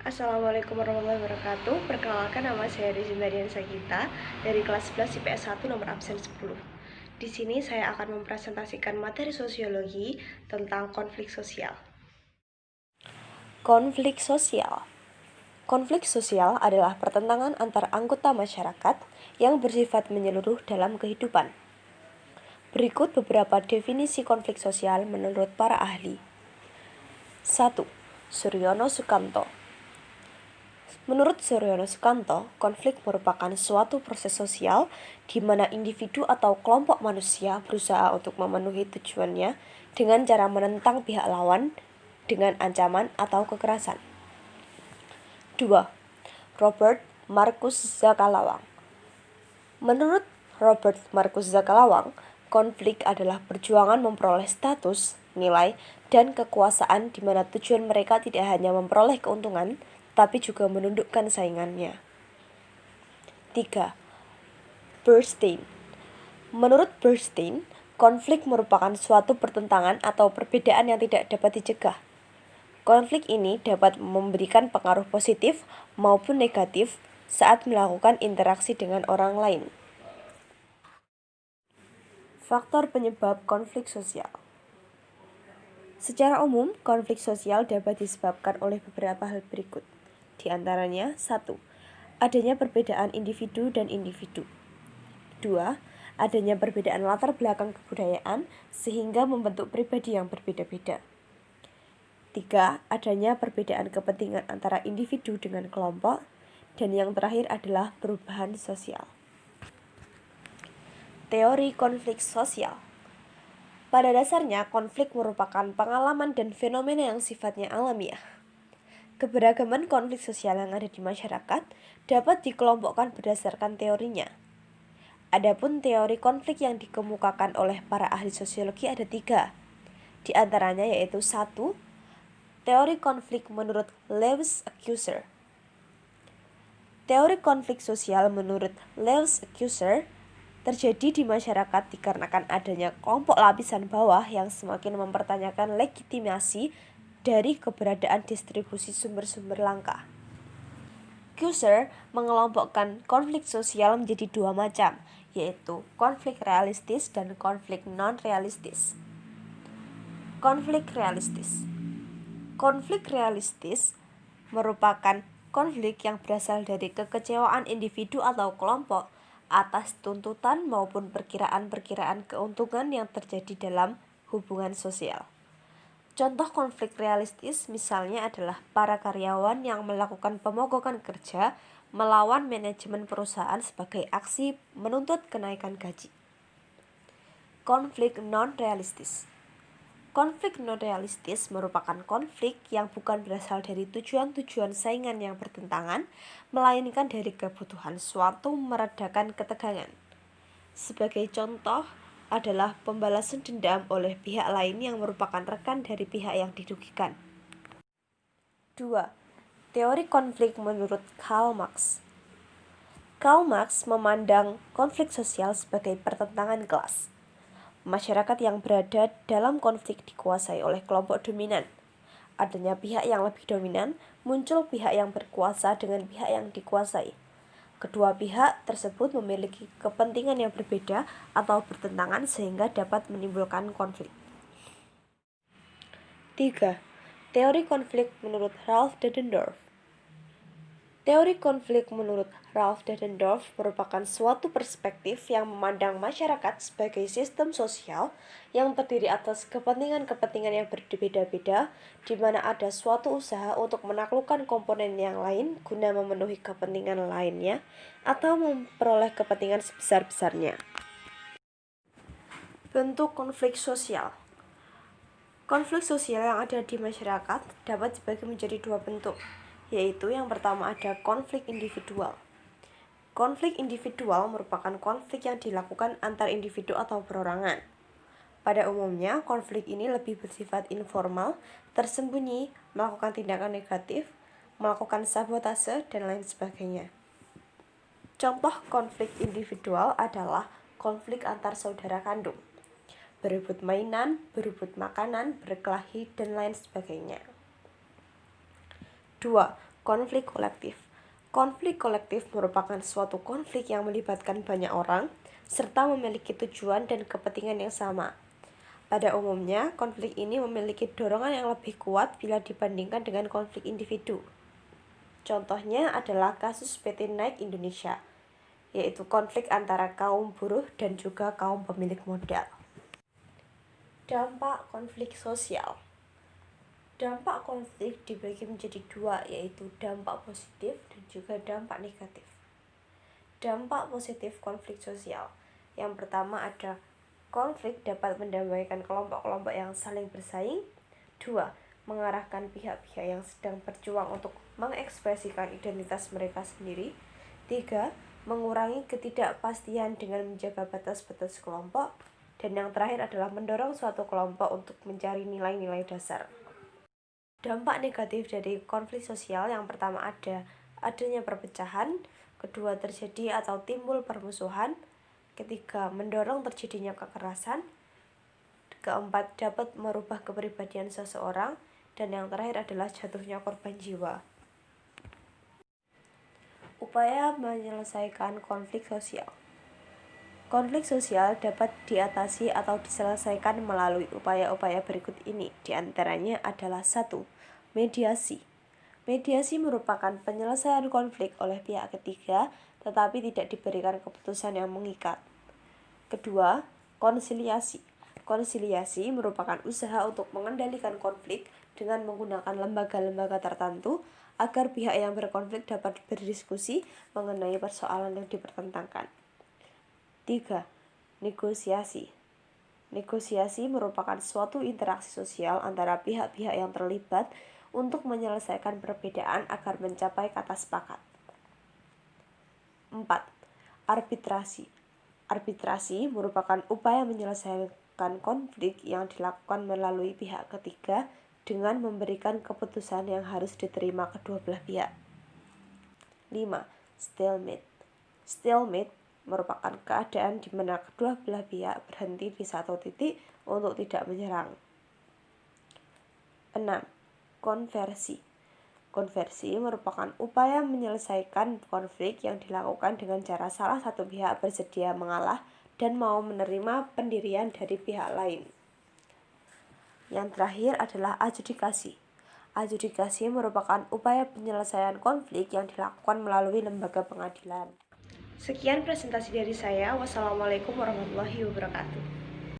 Assalamualaikum warahmatullahi wabarakatuh. Perkenalkan, nama saya Rizina Dian Sagita dari kelas 11 IPS 1 nomor absen 10. Di sini saya akan mempresentasikan materi sosiologi tentang konflik sosial. Konflik sosial. Konflik sosial adalah pertentangan antar anggota masyarakat yang bersifat menyeluruh dalam kehidupan. Berikut beberapa definisi konflik sosial menurut para ahli. 1. Suryono Sukanto. Menurut Suryono Sukanto, konflik merupakan suatu proses sosial di mana individu atau kelompok manusia berusaha untuk memenuhi tujuannya dengan cara menentang pihak lawan dengan ancaman atau kekerasan. 2. Robert Marcus Zakalawang. Menurut Robert Marcus Zakalawang, konflik adalah perjuangan memperoleh status, nilai, dan kekuasaan di mana tujuan mereka tidak hanya memperoleh keuntungan, tapi juga menundukkan saingannya. 3. Bernstein. Menurut Bernstein, konflik merupakan suatu pertentangan atau perbedaan yang tidak dapat dicegah. Konflik ini dapat memberikan pengaruh positif maupun negatif saat melakukan interaksi dengan orang lain. Faktor penyebab konflik sosial. Secara umum, konflik sosial dapat disebabkan oleh beberapa hal berikut. Di antaranya, 1. Adanya perbedaan individu dan individu. 2. Adanya perbedaan latar belakang kebudayaan sehingga membentuk pribadi yang berbeda-beda. 3. Adanya perbedaan kepentingan antara individu dengan kelompok. Dan yang terakhir adalah perubahan sosial. Teori konflik sosial. Pada dasarnya, konflik merupakan pengalaman dan fenomena yang sifatnya alamiah. Keberagaman konflik sosial yang ada di masyarakat dapat dikelompokkan berdasarkan teorinya. Adapun teori konflik yang dikemukakan oleh para ahli sosiologi ada 3. Di antaranya yaitu 1. Teori konflik menurut Lewis-Accuser. Teori konflik sosial menurut Lewis-Accuser terjadi di masyarakat dikarenakan adanya kelompok lapisan bawah yang semakin mempertanyakan legitimasi dari keberadaan distribusi sumber-sumber langka. Accuser mengelompokkan konflik sosial menjadi 2 macam, yaitu konflik realistis dan konflik non-realistis. Konflik realistis. Konflik realistis merupakan konflik yang berasal dari kekecewaan individu atau kelompok atas tuntutan maupun perkiraan-perkiraan keuntungan yang terjadi dalam hubungan sosial. Contoh konflik realistis misalnya adalah para karyawan yang melakukan pemogokan kerja melawan manajemen perusahaan sebagai aksi menuntut kenaikan gaji. Konflik non-realistis. Konflik non-realistis merupakan konflik yang bukan berasal dari tujuan-tujuan saingan yang bertentangan, melainkan dari kebutuhan suatu meredakan ketegangan. Sebagai contoh adalah pembalasan dendam oleh pihak lain yang merupakan rekan dari pihak yang dirugikan. 2. Teori konflik menurut Karl Marx. Karl Marx memandang konflik sosial sebagai pertentangan kelas. Masyarakat yang berada dalam konflik dikuasai oleh kelompok dominan. Adanya pihak yang lebih dominan, muncul pihak yang berkuasa dengan pihak yang dikuasai. Kedua pihak tersebut memiliki kepentingan yang berbeda atau bertentangan sehingga dapat menimbulkan konflik. 3. Teori konflik menurut Ralph Dahrendorf. Teori konflik menurut Ralph Dahrendorf merupakan suatu perspektif yang memandang masyarakat sebagai sistem sosial yang terdiri atas kepentingan-kepentingan yang berbeda-beda, di mana ada suatu usaha untuk menaklukkan komponen yang lain guna memenuhi kepentingan lainnya atau memperoleh kepentingan sebesar-besarnya. Bentuk konflik sosial. Konflik sosial yang ada di masyarakat dapat dibagi menjadi 2 bentuk, yaitu yang pertama ada konflik individual. Konflik individual merupakan konflik yang dilakukan antar individu atau perorangan. Pada umumnya, konflik ini lebih bersifat informal, tersembunyi, melakukan tindakan negatif, melakukan sabotase, dan lain sebagainya. Contoh konflik individual adalah konflik antar saudara kandung, berebut mainan, berebut makanan, berkelahi, dan lain sebagainya. 2. Konflik kolektif. Konflik kolektif merupakan suatu konflik yang melibatkan banyak orang serta memiliki tujuan dan kepentingan yang sama. Pada umumnya, konflik ini memiliki dorongan yang lebih kuat bila dibandingkan dengan konflik individu. Contohnya adalah kasus PT Nike Indonesia, yaitu konflik antara kaum buruh dan juga kaum pemilik modal. Dampak konflik sosial. Dampak konflik dibagi menjadi dua, yaitu dampak positif dan juga dampak negatif. Dampak positif konflik sosial. Yang pertama ada konflik dapat mendamaikan kelompok-kelompok yang saling bersaing. 2. Mengarahkan pihak-pihak yang sedang berjuang untuk mengekspresikan identitas mereka sendiri. 3. Mengurangi ketidakpastian dengan menjaga batas-batas kelompok. Dan yang terakhir adalah mendorong suatu kelompok untuk mencari nilai-nilai dasar. Dampak negatif dari konflik sosial yang pertama adanya perpecahan, kedua terjadi atau timbul permusuhan, ketiga mendorong terjadinya kekerasan, keempat dapat merubah kepribadian seseorang, dan yang terakhir adalah jatuhnya korban jiwa. Upaya menyelesaikan konflik sosial. Konflik sosial dapat diatasi atau diselesaikan melalui upaya-upaya berikut ini. Di antaranya adalah 1. Mediasi. Mediasi merupakan penyelesaian konflik oleh pihak ketiga, tetapi tidak diberikan keputusan yang mengikat. Kedua, konsiliasi. Konsiliasi merupakan usaha untuk mengendalikan konflik dengan menggunakan lembaga-lembaga tertentu agar pihak yang berkonflik dapat berdiskusi mengenai persoalan yang dipertentangkan. 3. Negosiasi. Negosiasi merupakan suatu interaksi sosial antara pihak-pihak yang terlibat untuk menyelesaikan perbedaan agar mencapai kata sepakat. 4. Arbitrasi. Arbitrasi merupakan upaya menyelesaikan konflik yang dilakukan melalui pihak ketiga dengan memberikan keputusan yang harus diterima kedua belah pihak. 5. Stalemate. Stalemate merupakan keadaan di mana kedua belah pihak berhenti di satu titik untuk tidak menyerang. 6. Konversi. Konversi merupakan upaya menyelesaikan konflik yang dilakukan dengan cara salah satu pihak bersedia mengalah dan mau menerima pendirian dari pihak lain. Yang terakhir adalah adjudikasi. Adjudikasi merupakan upaya penyelesaian konflik yang dilakukan melalui lembaga pengadilan. Sekian presentasi dari saya. Wassalamualaikum warahmatullahi wabarakatuh.